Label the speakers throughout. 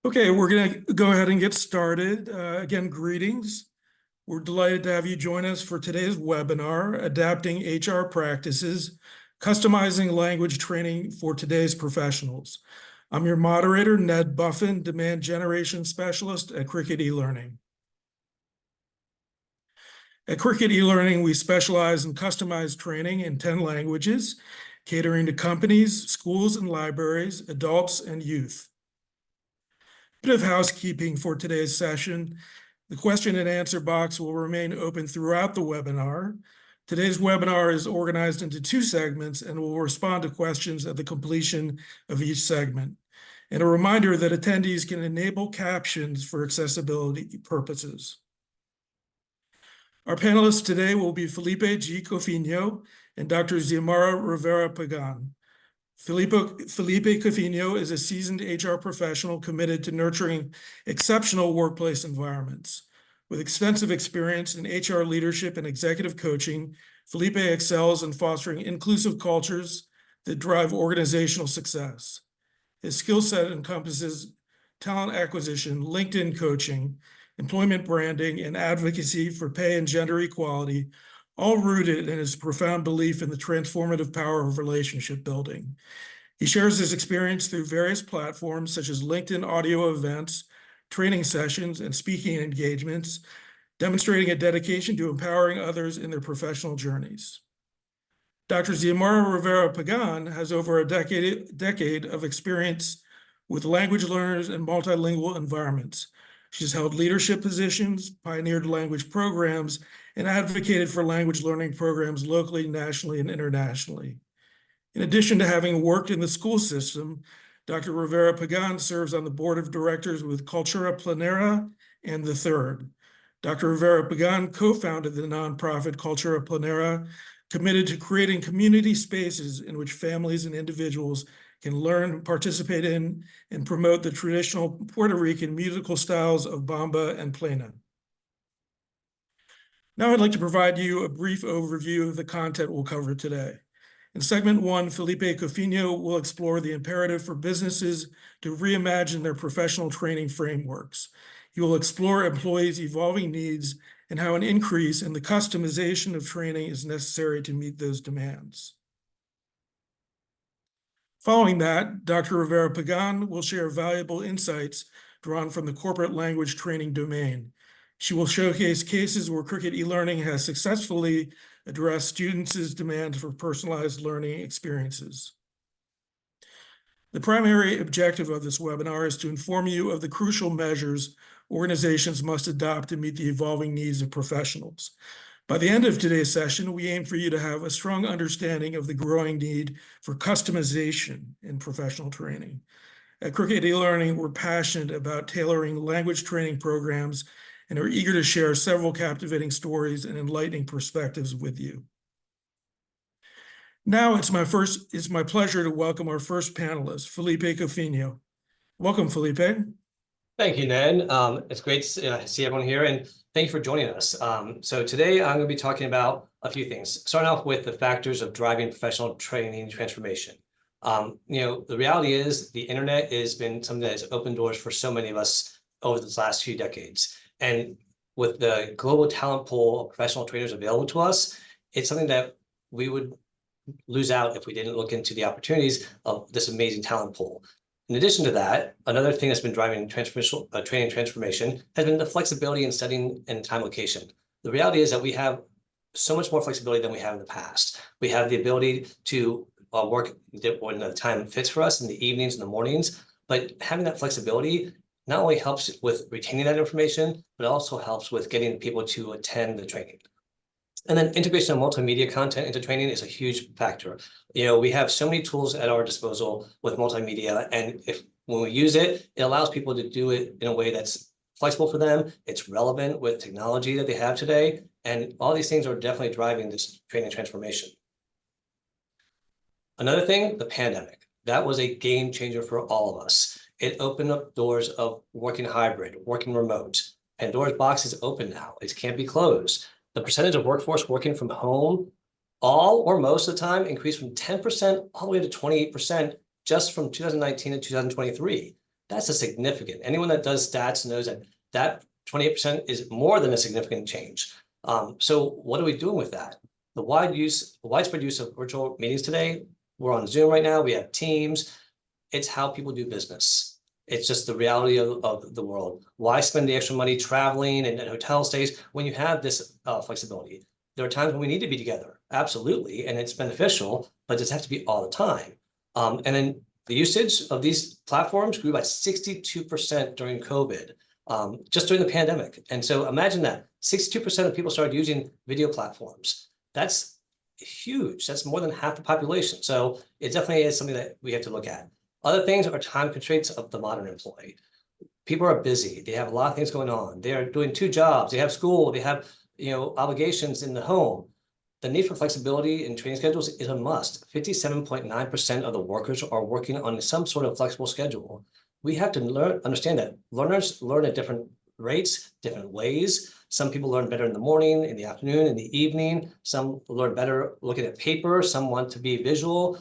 Speaker 1: Okay, we're going to go ahead and get started. Again, greetings. We're delighted to have you join us for today's webinar, Adapting HR Practices, Customizing Language Training for Today's Professionals. I'm your moderator, Ned Buffin, Demand Generation Specialist at Cricket eLearning. At Cricket eLearning, we specialize in customized training in 10 languages, catering to companies, schools and libraries, adults, and youth. Bit of housekeeping for today's session. The question and answer box will remain open throughout the webinar. Today's webinar is organized into 2 segments and will respond to questions at the completion of each segment. And a reminder that attendees can enable captions for accessibility purposes. Our panelists today will be Felipe G. Cofiño and Dr. Xiomara Rivera-Pagan. Felipe Cofiño is a seasoned HR professional committed to nurturing exceptional workplace environments. With extensive experience in HR leadership and executive coaching, Felipe excels in fostering inclusive cultures that drive organizational success. His skill set encompasses talent acquisition, LinkedIn coaching, employment branding, and advocacy for pay and gender equality, all rooted in his profound belief in the transformative power of relationship building. He shares his experience through various platforms such as LinkedIn audio events, training sessions, and speaking engagements, demonstrating a dedication to empowering others in their professional journeys. Dr. Xiomara Rivera-Pagan has over a decade of experience with language learners in multilingual environments. She's held leadership positions, pioneered language programs, and advocated for language learning programs locally, nationally, and internationally. In addition to having worked in the school system, Dr. Rivera-Pagan serves on the board of directors with Cultura Planera and The Third. Dr. Rivera-Pagan co-founded the nonprofit Cultura Planera, committed to creating community spaces in which families and individuals can learn, participate in, and promote the traditional Puerto Rican musical styles of bamba and plena. Now I'd like to provide you a brief overview of the content we'll cover today. In segment 1, Felipe Cofiño will explore the imperative for businesses to reimagine their professional training frameworks. He will explore employees' evolving needs and how an increase in the customization of training is necessary to meet those demands. Following that, Dr. Rivera-Pagan will share valuable insights drawn from the corporate language training domain. She will showcase cases where Cricket eLearning has successfully addressed students' demand for personalized learning experiences. The primary objective of this webinar is to inform you of the crucial measures organizations must adopt to meet the evolving needs of professionals. By the end of today's session, we aim for you to have a strong understanding of the growing need for customization in professional training. At Cricket eLearning, we're passionate about tailoring language training programs and are eager to share several captivating stories and enlightening perspectives with you. Now it's my pleasure to welcome our first panelist, Felipe Cofiño. Welcome, Felipe.
Speaker 2: Thank you, Ned. It's great to see everyone here, and thank you for joining us. So today I'm going to be talking about a few things, starting off with the factors of driving professional training transformation. The reality is the internet has been something that has opened doors for so many of us over the last few decades. And with the global talent pool of professional trainers available to us, it's something that we would lose out if we didn't look into the opportunities of this amazing talent pool. In addition to that, another thing that's been driving training transformation has been the flexibility in setting and time location. The reality is that we have so much more flexibility than we have in the past. We have the ability to work when the time fits for us in the evenings and the mornings, but having that flexibility not only helps with retaining that information, but also helps with getting people to attend the training. And then integration of multimedia content into training is a huge factor. We have so many tools at our disposal with multimedia, and when we use it, it allows people to do it in a way that's flexible for them. It's relevant with technology that they have today, and all these things are definitely driving this training transformation. Another thing, the pandemic. That was a game changer for all of us. It opened up doors of working hybrid, working remote. Pandora's box is open now. It can't be closed. The percentage of workforce working from home, all or most of the time, increased from 10% all the way to 28% just from 2019 to 2023. That's a significant. Anyone that does stats knows that 28% is more than a significant change. So what are we doing with that? The widespread use of virtual meetings today. We're on Zoom right now. We have Teams. It's how people do business. It's just the reality of the world. Why spend the extra money traveling and hotel stays when you have this flexibility? There are times when we need to be together, absolutely, and it's beneficial, but it doesn't have to be all the time. And then the usage of these platforms grew by 62% during COVID, just during the pandemic. And so imagine that 62% of people started using video platforms. That's huge. That's more than half the population. So it definitely is something that we have to look at. Other things are time constraints of the modern employee. People are busy. They have a lot of things going on. They are doing 2 jobs. They have school. They have, obligations in the home. The need for flexibility in training schedules is a must. 57.9% of the workers are working on some sort of flexible schedule. We have to understand that learners learn at different rates, different ways. Some people learn better in the morning, in the afternoon, in the evening. Some learn better looking at paper. Some want to be visual.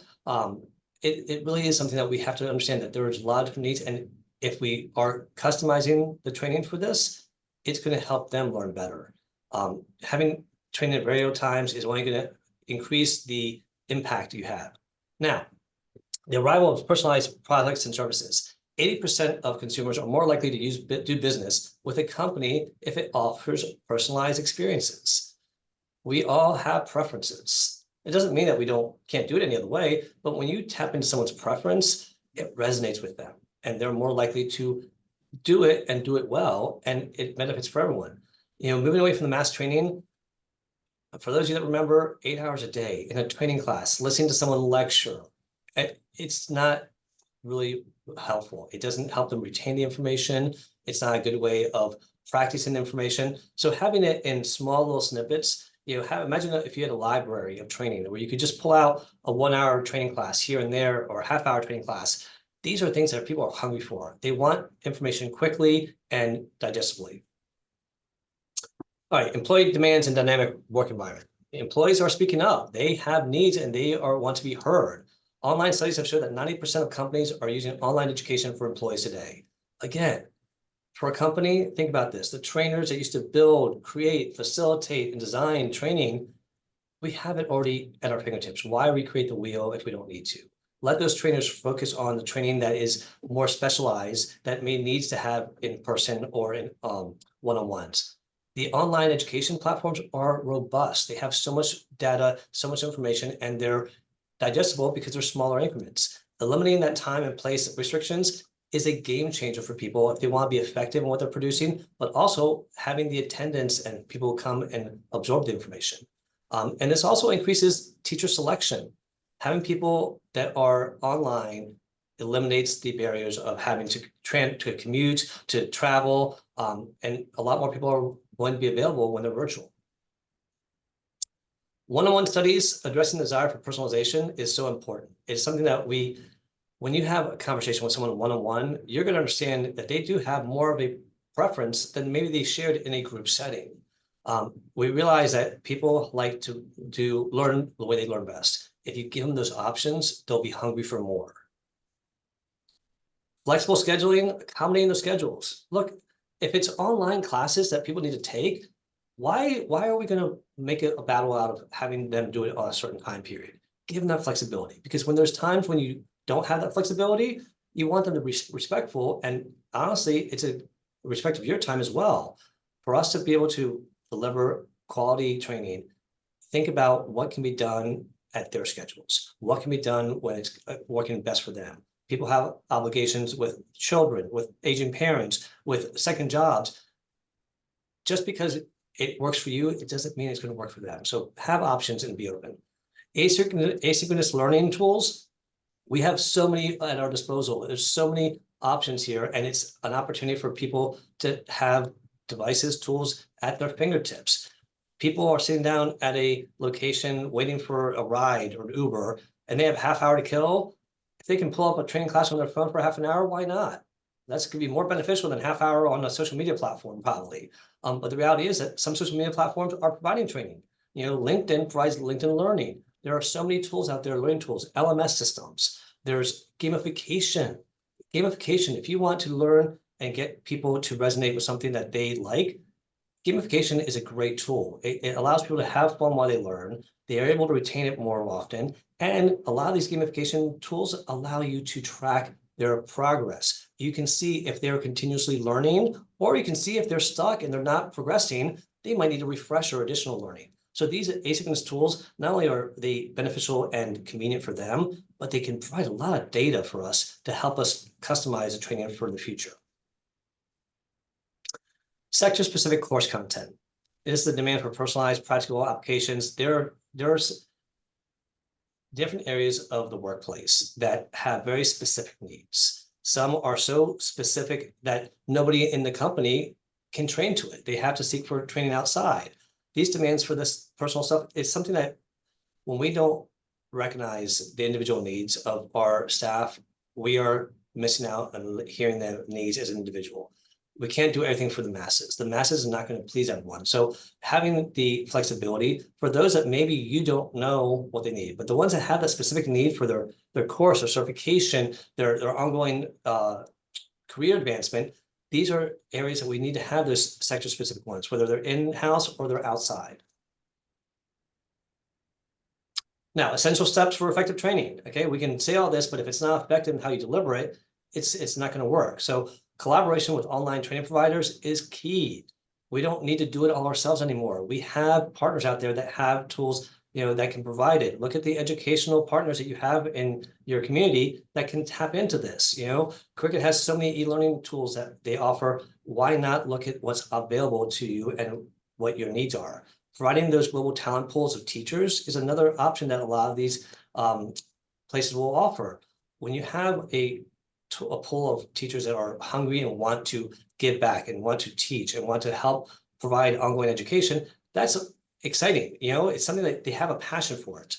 Speaker 2: It really is something that we have to understand, that there's a lot of different needs. And if we are customizing the training for this, it's going to help them learn better. Having training at radio times is only going to increase the impact you have. Now, the arrival of personalized products and services. 80% of consumers are more likely to do business with a company if it offers personalized experiences. We all have preferences. It doesn't mean that we can't do it any other way, but when you tap into someone's preference, it resonates with them, and they're more likely to do it and do it well, and it benefits for everyone. Moving away from the mass training, for those of you that remember, 8 hours a day in a training class, listening to someone lecture, it's not really helpful. It doesn't help them retain the information. It's not a good way of practicing the information. So having it in small little snippets, imagine if you had a library of training where you could just pull out a 1-hour training class here and there, or a half-hour training class. These are things that people are hungry for. They want information quickly and digestibly. All right, employee demands and dynamic work environment. Employees are speaking up. They have needs and they want to be heard. Online studies have shown that 90% of companies are using online education for employees today. Again, for a company, think about this. The trainers that used to build, create, facilitate, and design training, we have it already at our fingertips. Why recreate the wheel if we don't need to? Let those trainers focus on the training that is more specialized, that needs to have in person or in one-on-ones. The online education platforms are robust. They have so much data, so much information, and they're digestible because they're smaller increments. Eliminating that time and place restrictions is a game changer for people if they want to be effective in what they're producing, but also having the attendance and people come and absorb the information. And this also increases teacher selection. Having people that are online eliminates the barriers of having to commute, to travel, and a lot more people are going to be available when they're virtual. One-on-one studies addressing the desire for personalization is so important. It's something that when you have a conversation with someone one-on-one, you're going to understand that they do have more of a preference than maybe they shared in a group setting. We realize that people like to learn the way they learn best. If you give them those options, they'll be hungry for more. Flexible scheduling, accommodating the schedules. Look, if it's online classes that people need to take, why are we going to make it a battle out of having them do it on a certain time period? Give them that flexibility, because when there's times when you don't have that flexibility, you want them to be respectful. And honestly, it's a respect of your time as well. For us to be able to deliver quality training, think about what can be done at their schedules. What can be done when it's working best for them? People have obligations with children, with aging parents, with second jobs. Just because it works for you, it doesn't mean it's going to work for them. So have options and be open. Asynchronous learning tools, we have so many at our disposal. There's so many options here, and it's an opportunity for people to have devices, tools at their fingertips. People are sitting down at a location waiting for a ride or an Uber, and they have a half hour to kill. If they can pull up a training class on their phone for half an hour, why not? That's going to be more beneficial than half hour on a social media platform, probably. But the reality is that some social media platforms are providing training. LinkedIn provides LinkedIn Learning. There are so many tools out there, learning tools, LMS systems. There's gamification. Gamification, if you want to learn and get people to resonate with something that they like, gamification is a great tool. It allows people to have fun while they learn. They are able to retain it more often. And a lot of these gamification tools allow you to track their progress. You can see if they're continuously learning, or you can see if they're stuck and they're not progressing, they might need a refresh or additional learning. So these asynchronous tools, not only are they beneficial and convenient for them, but they can provide a lot of data for us to help us customize the training for the future. Sector-specific course content. This is the demand for personalized practical applications. There's different areas of the workplace that have very specific needs. Some are so specific that nobody in the company can train to it. They have to seek for training outside. These demands for this personal stuff is something that when we don't recognize the individual needs of our staff, we are missing out on hearing their needs as an individual. We can't do everything for the masses. The masses are not going to please everyone. So having the flexibility for those that maybe you don't know what they need, but the ones that have that specific need for their course or certification, their ongoing career advancement, these are areas that we need to have those sector-specific ones, whether they're in-house or they're outside. Now, essential steps for effective training. Okay, we can say all this, but if it's not effective in how you deliver it, it's not going to work. So collaboration with online training providers is key. We don't need to do it all ourselves anymore. We have partners out there that have tools, that can provide it. Look at the educational partners that you have in your community that can tap into this. Cricut has so many e-learning tools that they offer. Why not look at what's available to you and what your needs are? Providing those global talent pools of teachers is another option that a lot of these places will offer. When you have a pool of teachers that are hungry and want to give back and want to teach and want to help provide ongoing education, that's exciting. It's something that they have a passion for it.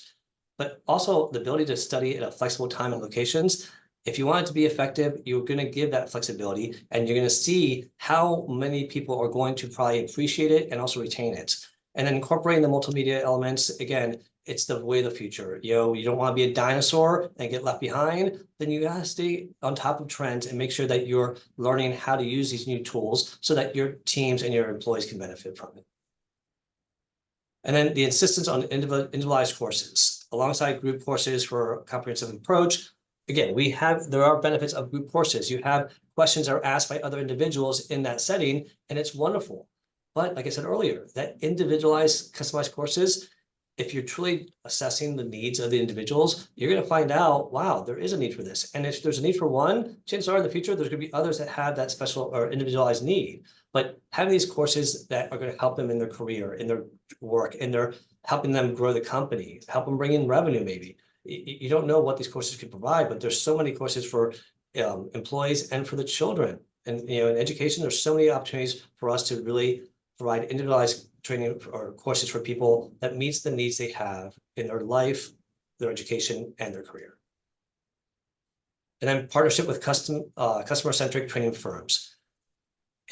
Speaker 2: But also the ability to study at a flexible time and locations. If you want it to be effective, you're going to give that flexibility, and you're going to see how many people are going to probably appreciate it and also retain it. And then incorporating the multimedia elements, again, it's the way of the future. You don't want to be a dinosaur and get left behind. Then you got to stay on top of trends and make sure that you're learning how to use these new tools so that your teams and your employees can benefit from it. And then the insistence on individualized courses alongside group courses for a comprehensive approach. Again, there are benefits of group courses. You have questions that are asked by other individuals in that setting, and it's wonderful. But like I said earlier, that individualized, customized courses, if you're truly assessing the needs of the individuals, you're going to find out, wow, there is a need for this. And if there's a need for one, chances are in the future, there's going to be others that have that special or individualized need. But having these courses that are going to help them in their career, in their work, and they're helping them grow the company, help them bring in revenue maybe. You don't know what these courses can provide, but there's so many courses for employees and for the children. And in education, there's so many opportunities for us to really provide individualized training or courses for people that meets the needs they have in their life, their education, and their career. And then partnership with customer-centric training firms.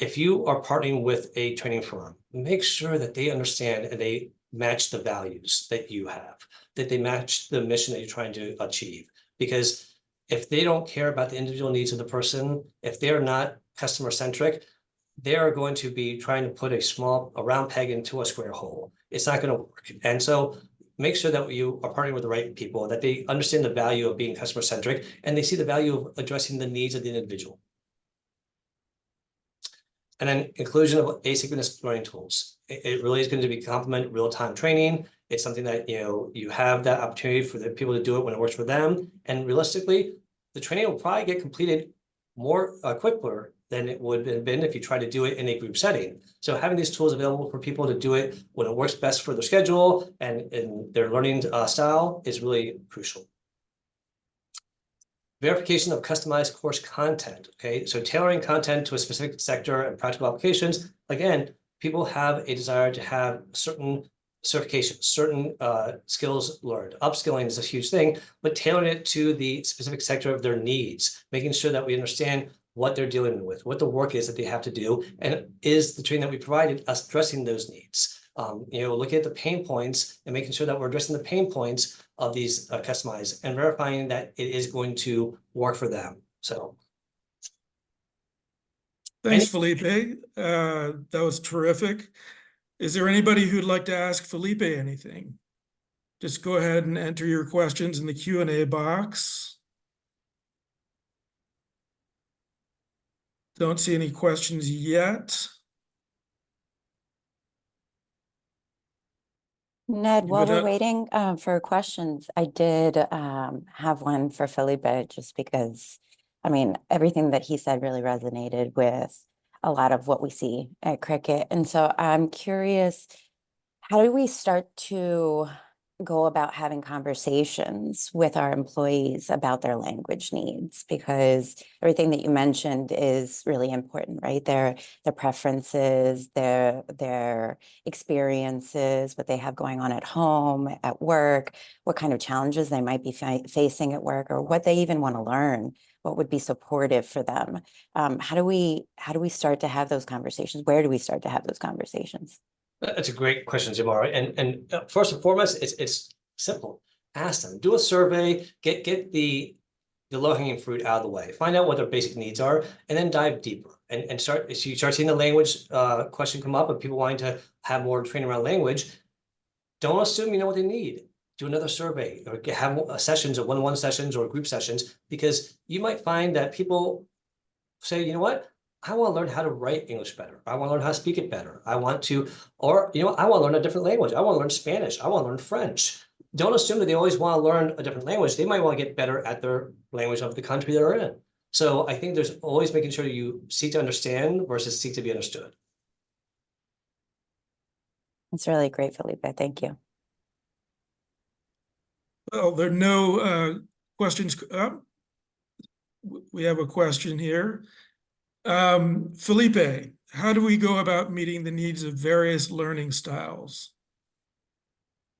Speaker 2: If you are partnering with a training firm, make sure that they understand and they match the values that you have, that they match the mission that you're trying to achieve. Because if they don't care about the individual needs of the person, if they're not customer-centric, they are going to be trying to put a round peg into a square hole. It's not going to work. And so make sure that you are partnering with the right people, that they understand the value of being customer-centric, and they see the value of addressing the needs of the individual. And then inclusion of asynchronous learning tools. It really is going to be complement real-time training. It's something that, you have that opportunity for the people to do it when it works for them. And realistically, the training will probably get completed more quicker than it would have been if you try to do it in a group setting. So having these tools available for people to do it when it works best for their schedule and in their learning style is really crucial. Verification of customized course content. Okay, so tailoring content to a specific sector and practical applications. Again, people have a desire to have certain certifications, certain skills learned. Upskilling is a huge thing, but tailoring it to the specific sector of their needs, making sure that we understand what they're dealing with, what the work is that they have to do, and is the training that we provided us addressing those needs. Looking at the pain points and making sure that we're addressing the pain points of these customized and verifying that it is going to work for them. So
Speaker 1: Thanks, Felipe. That was terrific. Is there anybody who'd like to ask Felipe anything? Just go ahead and enter your questions in the Q&A box. Don't see any questions yet.
Speaker 3: Ned,
Speaker 1: Give
Speaker 3: while
Speaker 1: it
Speaker 3: we're
Speaker 1: up.
Speaker 3: waiting for questions, I did have one for Felipe just because, I mean, everything that he said really resonated with a lot of what we see at Cricket. And so I'm curious, how do we start to go about having conversations with our employees about their language needs? Because everything that you mentioned is really important, right? Their preferences, their experiences, what they have going on at home, at work, what kind of challenges they might be facing at work, or what they even want to learn, what would be supportive for them. How do we start to have those conversations? Where do we start to have those conversations?
Speaker 2: That's a great question, Jamara. And first and foremost, it's simple. Ask them. Do a survey. Get the low-hanging fruit out of the way. Find out what their basic needs are, and then dive deeper. And start. As you start seeing the language question come up of people wanting to have more training around language, don't assume you know what they need. Do another survey or have sessions or one-on-one sessions or group sessions, because you might find that people say, you know what? I want to learn how to write English better. I want to learn how to speak it better. I want to, or, you know, I want to learn a different language. I want to learn Spanish. I want to learn French. Don't assume that they always want to learn a different language. They might want to get better at their language of the country they're in. So I think there's always making sure you seek to understand versus seek to be understood.
Speaker 3: It's really great, Felipe. Thank you.
Speaker 1: Well, there are no questions. We have a question here. Felipe, how do we go about meeting the needs of various learning styles?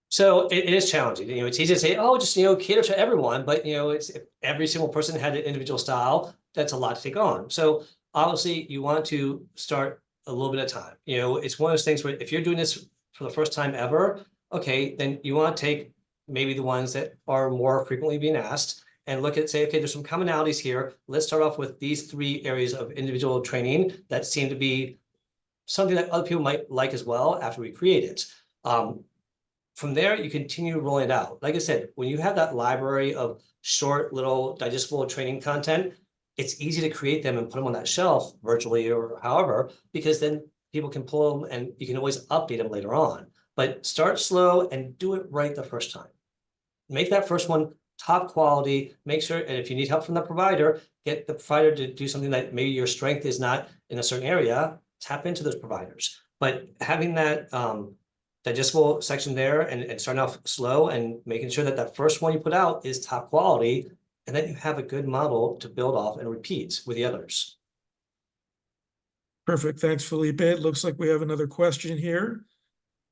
Speaker 2: So it is challenging. You know, it's easy to say, oh, just, you know, cater to everyone. But, you know, it's if every single person had an individual style, that's a lot to take on. So obviously you want to start a little bit at a time. You know, it's one of those things where if you're doing this for the first time ever, okay, then you want to take maybe the ones that are more frequently being asked and look at, say, okay, there's some commonalities here. Let's start off with these 3 areas of individual training that seem to be something that other people might like as well after we create it. From there, you continue rolling it out. Like I said, when you have that library of short, little, digestible training content, it's easy to create them and put them on that shelf virtually or however, because then people can pull them and you can always update them later on. But start slow and do it right the first time. Make that first one top quality, make sure, and if you need help from the provider, get the provider to do something that maybe your strength is not in a certain area, tap into those providers. But having that digestible section there and starting off slow and making sure that that first one you put out is top quality, and then you have a good model to build off and repeat with the others.
Speaker 1: Perfect. Thanks, Felipe. It looks like we have another question here.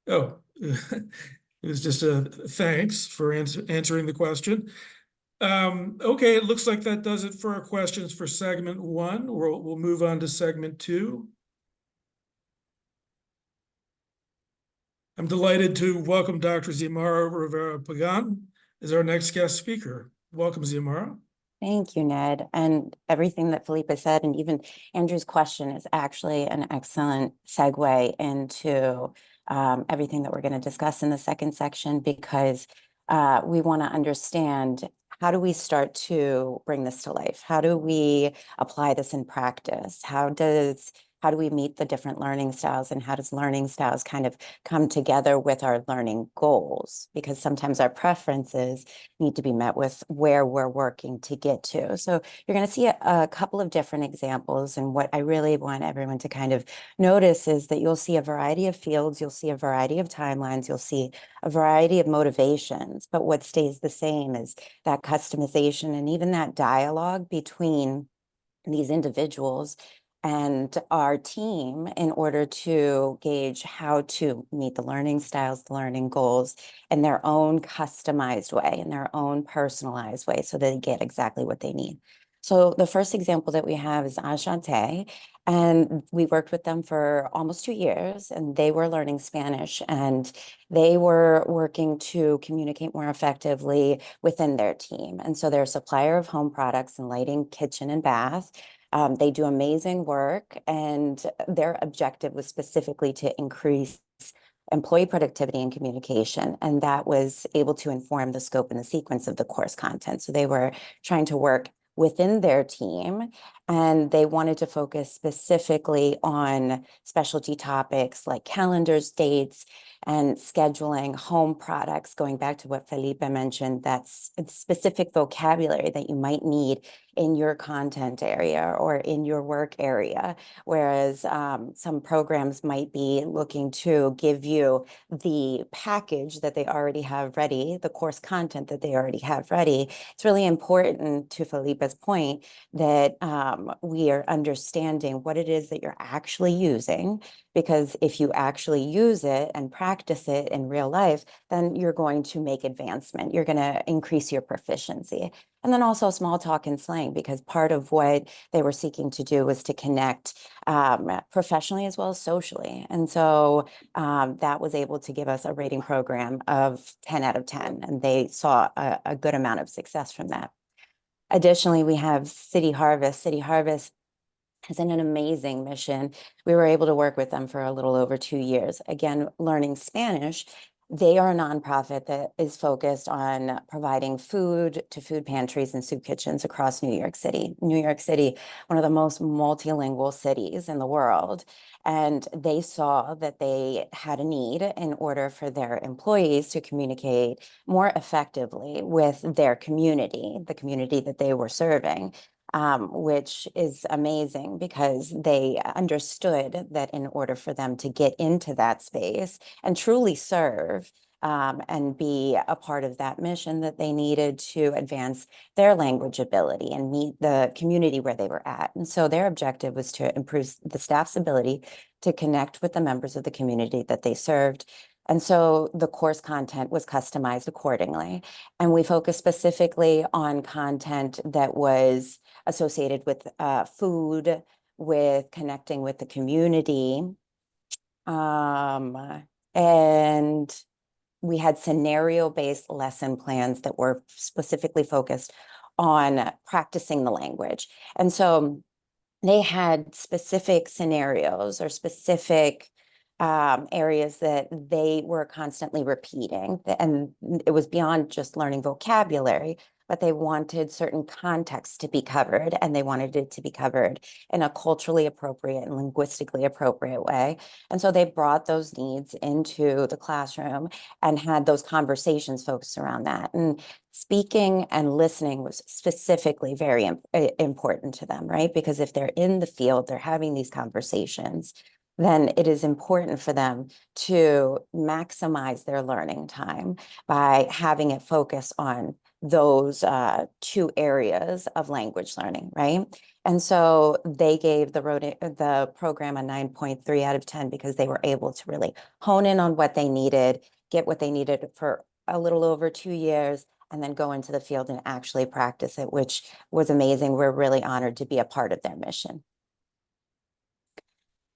Speaker 1: Oh, it was just a thanks for answering the question. Okay, it looks like that does it for our questions for segment 1. We'll move on to segment 2. I'm delighted to welcome Dr. Xiomara Rivera-Pagan as our next guest speaker. Welcome, Xiomara.
Speaker 3: Thank you, Ned. And everything that Felipe said, and even Andrew's question, is actually an excellent segue into everything that we're going to discuss in the second section, because we want to understand, how do we start to bring this to life? How do we apply this in practice? How do we meet the different learning styles, and how does learning styles kind of come together with our learning goals? Because sometimes our preferences need to be met with where we're working to get to. So you're going to see a couple of different examples. And what I really want everyone to kind of notice is that you'll see a variety of fields, you'll see a variety of timelines, you'll see a variety of motivations. But what stays the same is that customization and even that dialogue between these individuals and our team in order to gauge how to meet the learning styles, the learning goals in their own customized way, in their own personalized way, so they get exactly what they need. So the first example that we have is Enchante, and we worked with them for almost 2 years, and they were learning Spanish, and they were working to communicate more effectively within their team. And so they're a supplier of home products and lighting, kitchen and bath. They do amazing work, and their objective was specifically to increase employee productivity and communication, and that was able to inform the scope and the sequence of the course content. So they were trying to work within their team, and they wanted to focus specifically on specialty topics like calendars, dates, and scheduling, home products, going back to what Felipe mentioned, that's specific vocabulary that you might need in your content area or in your work area. Whereas some programs might be looking to give you the package that they already have ready, the course content that they already have ready. It's really important, to Felipe's point, that we are understanding what it is that you're actually using, because if you actually use it and practice it in real life, then you're going to make advancement. You're going to increase your proficiency. And then also small talk and slang, because part of what they were seeking to do was to connect professionally as well as socially. And so that was able to give us a rating program of 10 out of 10, and they saw a good amount of success from that. Additionally, we have City Harvest. City Harvest has an amazing mission. We were able to work with them for a little over 2 years. Again, learning Spanish. They are a nonprofit that is focused on providing food to food pantries and soup kitchens across New York City. New York City, one of the most multilingual cities in the world. And they saw that they had a need in order for their employees to communicate more effectively with their community, the community that they were serving. Which is amazing, because they understood that in order for them to get into that space and truly serve and be a part of that mission, that they needed to advance their language ability and meet the community where they were at. And so their objective was to improve the staff's ability to connect with the members of the community that they served. And so the course content was customized accordingly. And we focused specifically on content that was associated with food, with connecting with the community. And we had scenario-based lesson plans that were specifically focused on practicing the language. And so they had specific scenarios or specific areas that they were constantly repeating. And it was beyond just learning vocabulary, but they wanted certain context to be covered, and they wanted it to be covered in a culturally appropriate and linguistically appropriate way. And so they brought those needs into the classroom and had those conversations focused around that. And speaking and listening was specifically very important to them, right? Because if they're in the field, they're having these conversations, then it is important for them to maximize their learning time by having it focus on those two areas of language learning, right? And so they gave the program a 9.3 out of 10, because they were able to really hone in on what they needed, get what they needed for a little over 2 years, and then go into the field and actually practice it, which was amazing. We're really honored to be a part of their mission.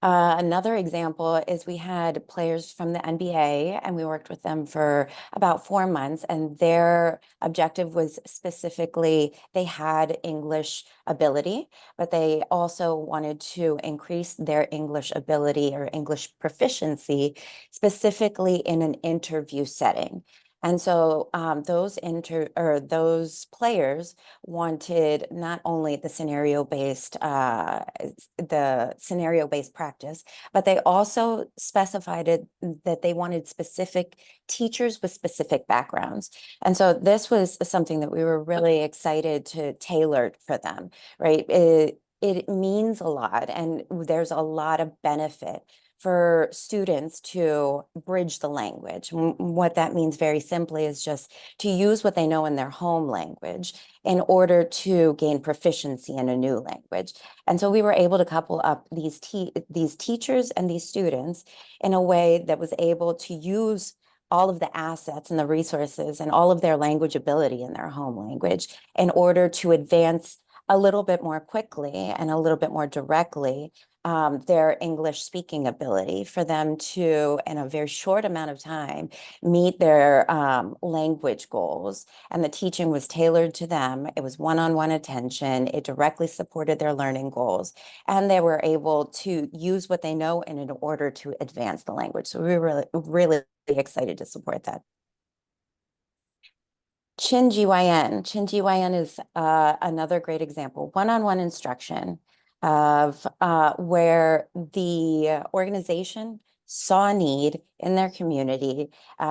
Speaker 3: Another example is we had players from the NBA, and we worked with them for about 4 months, and their objective was specifically, they had English ability, but they also wanted to increase their English ability or English proficiency, specifically in an interview setting. And so those players wanted not only the scenario-based practice, but they also specified that they wanted specific teachers with specific backgrounds. And so this was something that we were really excited to tailor for them, right? It means a lot, and there's a lot of benefit for students to bridge the language. What that means very simply is just to use what they know in their home language in order to gain proficiency in a new language. And so we were able to couple up these teachers and these students in a way that was able to use all of the assets and the resources and all of their language ability in their home language in order to advance a little bit more quickly and a little bit more directly their English speaking ability, for them to, in a very short amount of time, meet their language goals. And the teaching was tailored to them. It was one-on-one attention. It directly supported their learning goals. And they were able to use what they know in order to advance the language. So we were really excited to support that. Chin-GYN is another great example, one-on-one instruction of where the organization saw a need in their community,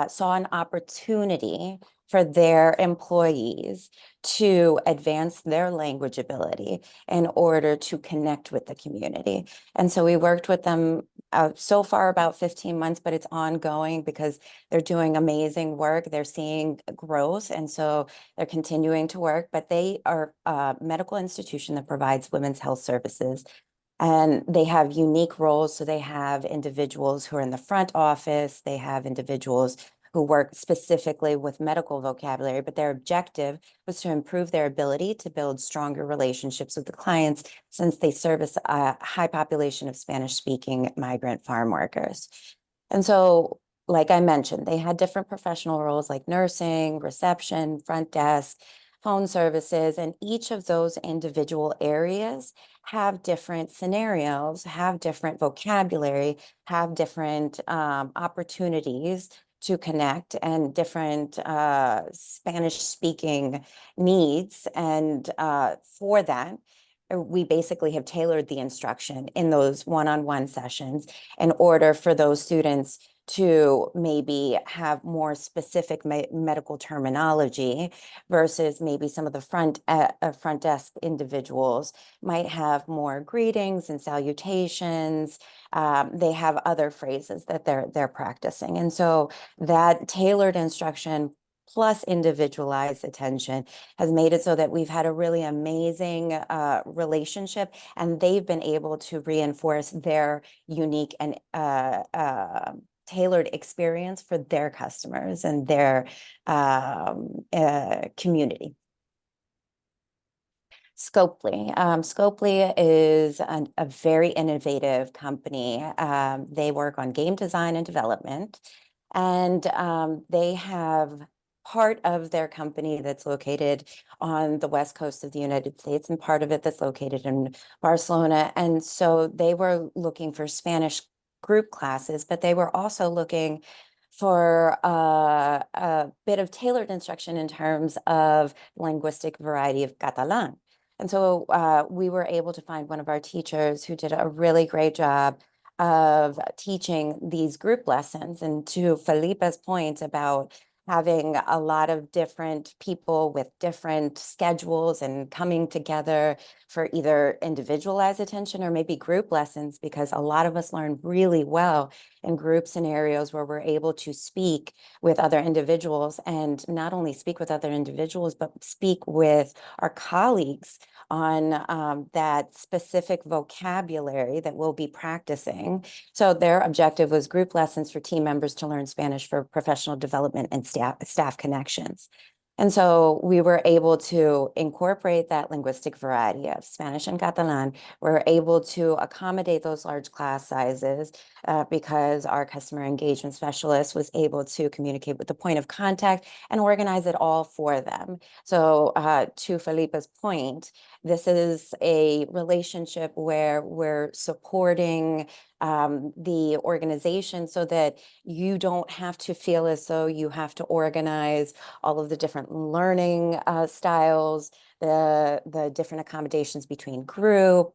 Speaker 3: saw an opportunity for their employees to advance their language ability in order to connect with the community. And so we worked with them so far about 15 months, but it's ongoing because they're doing amazing work. They're seeing growth. And so they're continuing to work, but they are a medical institution that provides women's health services. And they have unique roles. So they have individuals who are in the front office. They have individuals who work specifically with medical vocabulary, but their objective was to improve their ability to build stronger relationships with the clients, since they service a high population of Spanish-speaking migrant farm workers. And so, like I mentioned, they had different professional roles like nursing, reception, front desk, phone services, and each of those individual areas have different scenarios, have different vocabulary, have different opportunities to connect, and different Spanish-speaking needs. And for that, we basically have tailored the instruction in those one-on-one sessions in order for those students to maybe have more specific medical terminology, versus maybe some of the front desk individuals might have more greetings and salutations. They have other phrases that they're practicing. And so that tailored instruction plus individualized attention has made it so that we've had a really amazing relationship, and they've been able to reinforce their unique and tailored experience for their customers and their community. Scopely. Scopely is a very innovative company. They work on game design and development, and they have part of their company that's located on the west coast of the United States, and part of it that's located in Barcelona. And so they were looking for Spanish group classes, but they were also looking for a bit of tailored instruction in terms of linguistic variety of Catalan. And so we were able to find one of our teachers who did a really great job of teaching these group lessons. And to Felipe's point about having a lot of different people with different schedules and coming together for either individualized attention or maybe group lessons, because a lot of us learn really well in group scenarios where we're able to speak with other individuals, and not only speak with other individuals, but speak with our colleagues on that specific vocabulary that we'll be practicing. So their objective was group lessons for team members to learn Spanish for professional development and staff connections. And so we were able to incorporate that linguistic variety of Spanish and Catalan. We're able to accommodate those large class sizes because our customer engagement specialist was able to communicate with the point of contact and organize it all for them. So to Felipe's point, this is a relationship where we're supporting the organization so that you don't have to feel as though you have to organize all of the different learning styles, the different accommodations between group,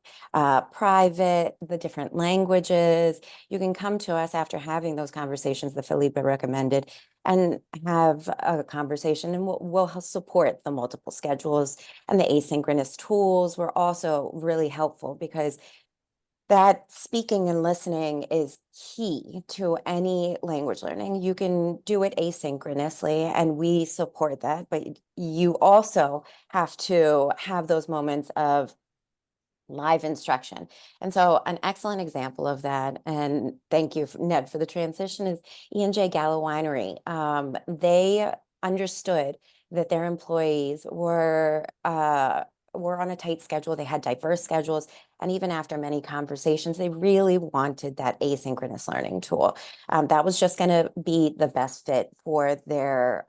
Speaker 3: private, the different languages. You can come to us after having those conversations that Felipe recommended and have a conversation, and we'll support the multiple schedules, and the asynchronous tools were also really helpful, because that speaking and listening is key to any language learning. You can do it asynchronously, and we support that, but you also have to have those moments of live instruction. And so an excellent example of that, and thank you, Ned, for the transition, is E&J Gallo Winery. They understood that their employees were were on a tight schedule. They had diverse schedules. And even after many conversations, they really wanted that asynchronous learning tool. That was just going to be the best fit for their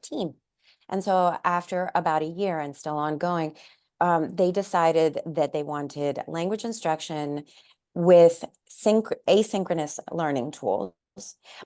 Speaker 3: team. And so after about a year and still ongoing, they decided that they wanted language instruction with asynchronous learning tools.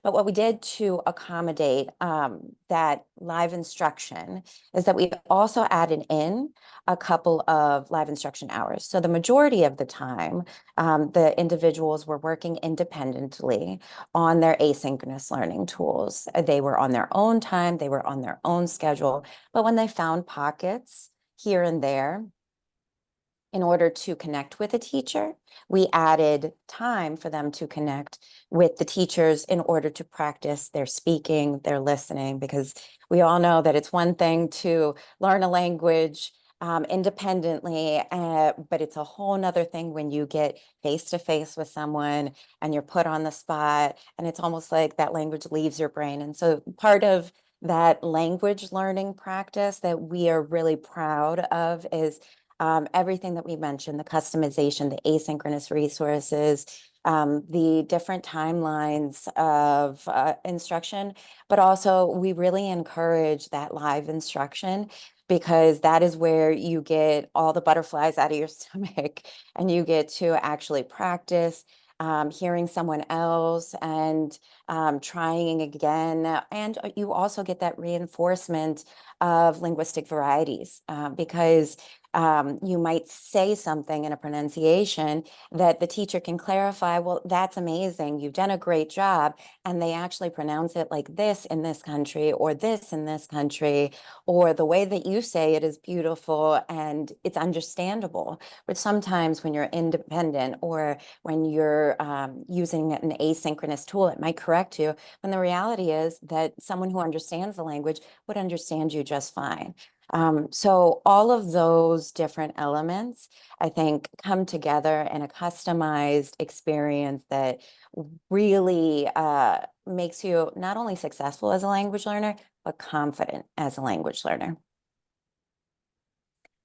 Speaker 3: But what we did to accommodate that live instruction is that we also added in a couple of live instruction hours. So the majority of the time, the individuals were working independently on their asynchronous learning tools. They were on their own time, they were on their own schedule. But when they found pockets here and there, in order to connect with a teacher, we added time for them to connect with the teachers in order to practice their speaking, their listening, because we all know that it's one thing to learn a language independently, but it's a whole nother thing when you get face-to-face with someone and you're put on the spot, and it's almost like that language leaves your brain. And so part of that language learning practice that we are really proud of is everything that we mentioned, the customization, the asynchronous resources, the different timelines of instruction, but also we really encourage that live instruction because that is where you get all the butterflies out of your stomach and you get to actually practice hearing someone else and trying again. And you also get that reinforcement of linguistic varieties because you might say something in a pronunciation that the teacher can clarify, well, that's amazing, you've done a great job, and they actually pronounce it like this in this country, or this in this country, or the way that you say it is beautiful and it's understandable. But sometimes when you're independent or when you're using an asynchronous tool, it might correct you, when the reality is that someone who understands the language would understand you just fine. So all of those different elements, I think, come together in a customized experience that really makes you not only successful as a language learner, but confident as a language learner.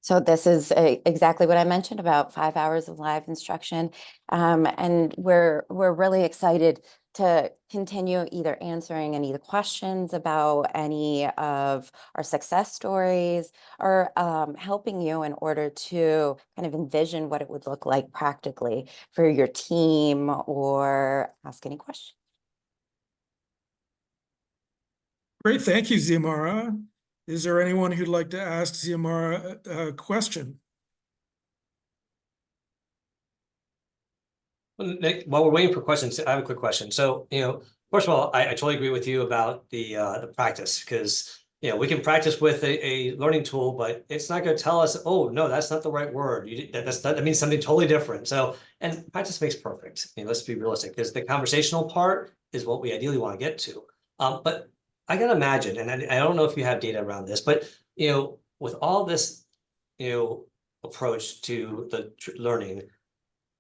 Speaker 3: So this is exactly what I mentioned about 5 hours of live instruction. And we're really excited to continue either answering any of the questions about any of our success stories or helping you in order to kind of envision what it would look like practically for your team or ask any questions.
Speaker 1: Great, thank you, Xiomara. Is there anyone who'd like to ask Xiomara a question?
Speaker 2: Well, Nick, while we're waiting for questions, I have a quick question. So, first of all, I totally agree with you about the practice because we can practice with a learning tool, but it's not going to tell us, oh no, that's not the right word. That means something totally different. So, and practice makes perfect. Let's be realistic. Because the conversational part is what we ideally want to get to. But I gotta imagine, and I don't know if you have data around this, but with all this approach to the learning.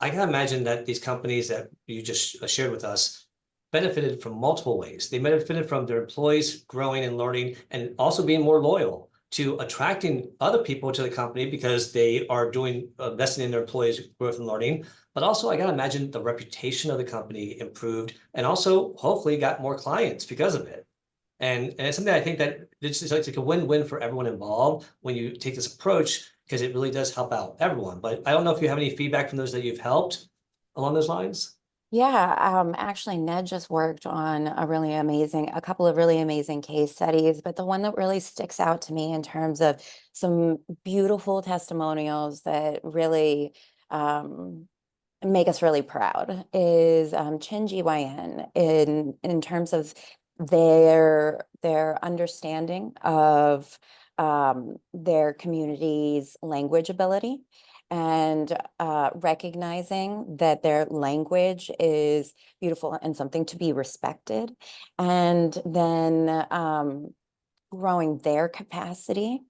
Speaker 2: I can imagine that these companies that you just shared with us benefited from multiple ways. They benefited from their employees growing and learning and also being more loyal to attracting other people to the company because they are doing investing in their employees' growth and learning. But also, I gotta imagine the reputation of the company improved and also hopefully got more clients because of it. And it's something I think that it's like a win-win for everyone involved when you take this approach because it really does help out everyone. But I don't know if you have any feedback from those that you've helped along those lines.
Speaker 3: Yeah, actually, Ned just worked on a couple of really amazing case studies, but the one that really sticks out to me in terms of some beautiful testimonials that really make us really proud is Chin GYN in terms of their understanding of their community's language ability and recognizing that their language is beautiful and something to be respected, and then growing their capacity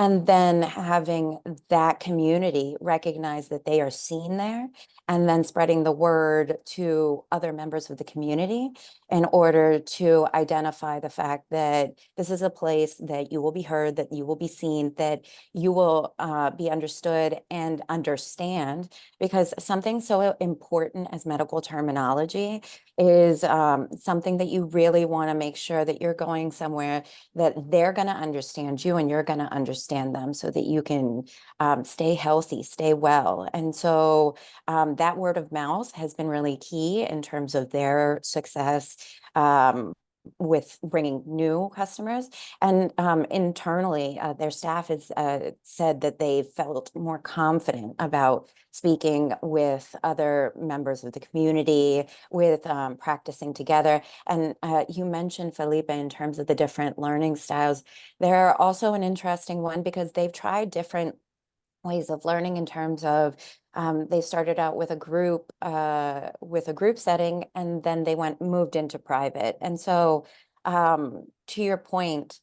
Speaker 3: and then having that community recognize that they are seen there, and then spreading the word to other members of the community in order to identify the fact that this is a place that you will be heard, that you will be seen, that you will be understood and understand, because something so important as medical terminology is something that you really want to make sure that you're going somewhere that they're going to understand you and you're going to understand them, so that you can stay healthy, stay well. And so that word of mouth has been really key in terms of their success with bringing new customers. And internally, their staff has said that they felt more confident about speaking with other members of the community, with practicing together. And you mentioned, Felipe, in terms of the different learning styles, they're also an interesting one because they've tried different ways of learning in terms of they started out with a group setting, and then they moved into private. And so to your point,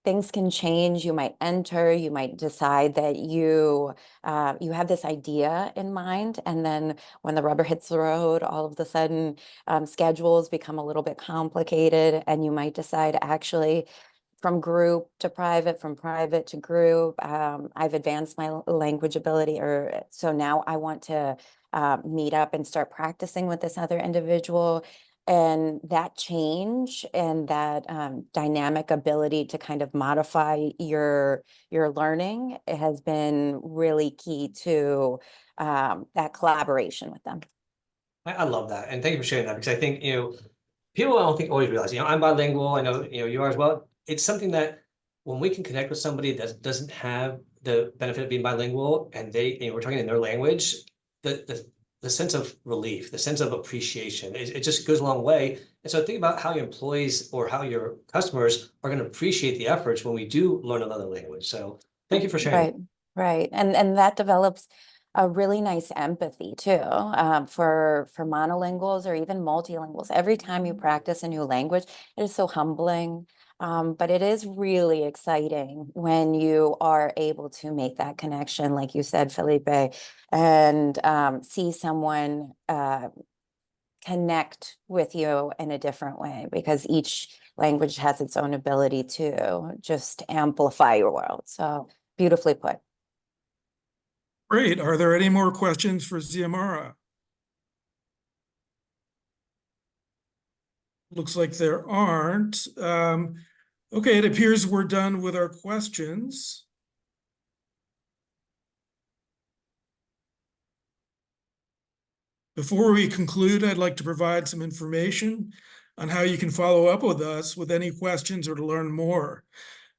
Speaker 3: things can change. You might you might decide that you have this idea in mind, and then when the rubber hits the road, all of a sudden schedules become a little bit complicated, and you might decide, actually, from group to private, from private to group, I've advanced my language ability, or so now I want to meet up and start practicing with this other individual. And that change and that dynamic ability to kind of modify your learning has been really key to that collaboration with them.
Speaker 2: I love that. And thank you for sharing that, because I think, people I don't think always realize, I'm bilingual. I know, you are as well. It's something that when we can connect with somebody that doesn't have the benefit of being bilingual, and we're talking in their language, the sense of relief, the sense of appreciation, it just goes a long way. And so think about how your employees or how your customers are going to appreciate the efforts when we do learn another language. So thank you for sharing.
Speaker 3: Right. And that develops a really nice empathy too, for monolinguals or even multilinguals. Every time you practice a new language, it is so humbling. But it is really exciting when you are able to make that connection, like you said, Felipe, and see someone connect with you in a different way, because each language has its own ability to just amplify your world. So beautifully put.
Speaker 1: Great. Are there any more questions for Xiomara? Looks like there aren't. Okay, it appears we're done with our questions. Before we conclude, I'd like to provide some information on how you can follow up with us with any questions or to learn more.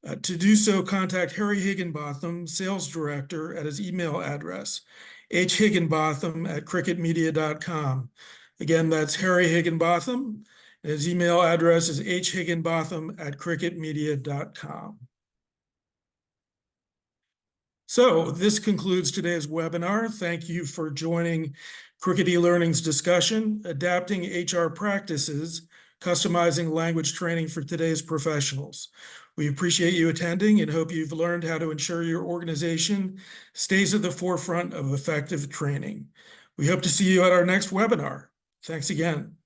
Speaker 1: To do so, contact Harry Higginbotham, Sales Director, at his email address, hhigginbotham@cricketmedia.com. Again, that's Harry Higginbotham. And his email address is hhigginbotham@cricketmedia.com. So this concludes today's webinar. Thank you for joining Cricket eLearning's discussion, Adapting HR Practices, Customizing Language Training for Today's Professionals. We appreciate you attending and hope you've learned how to ensure your organization stays at the forefront of effective training. We hope to see you at our next webinar. Thanks again.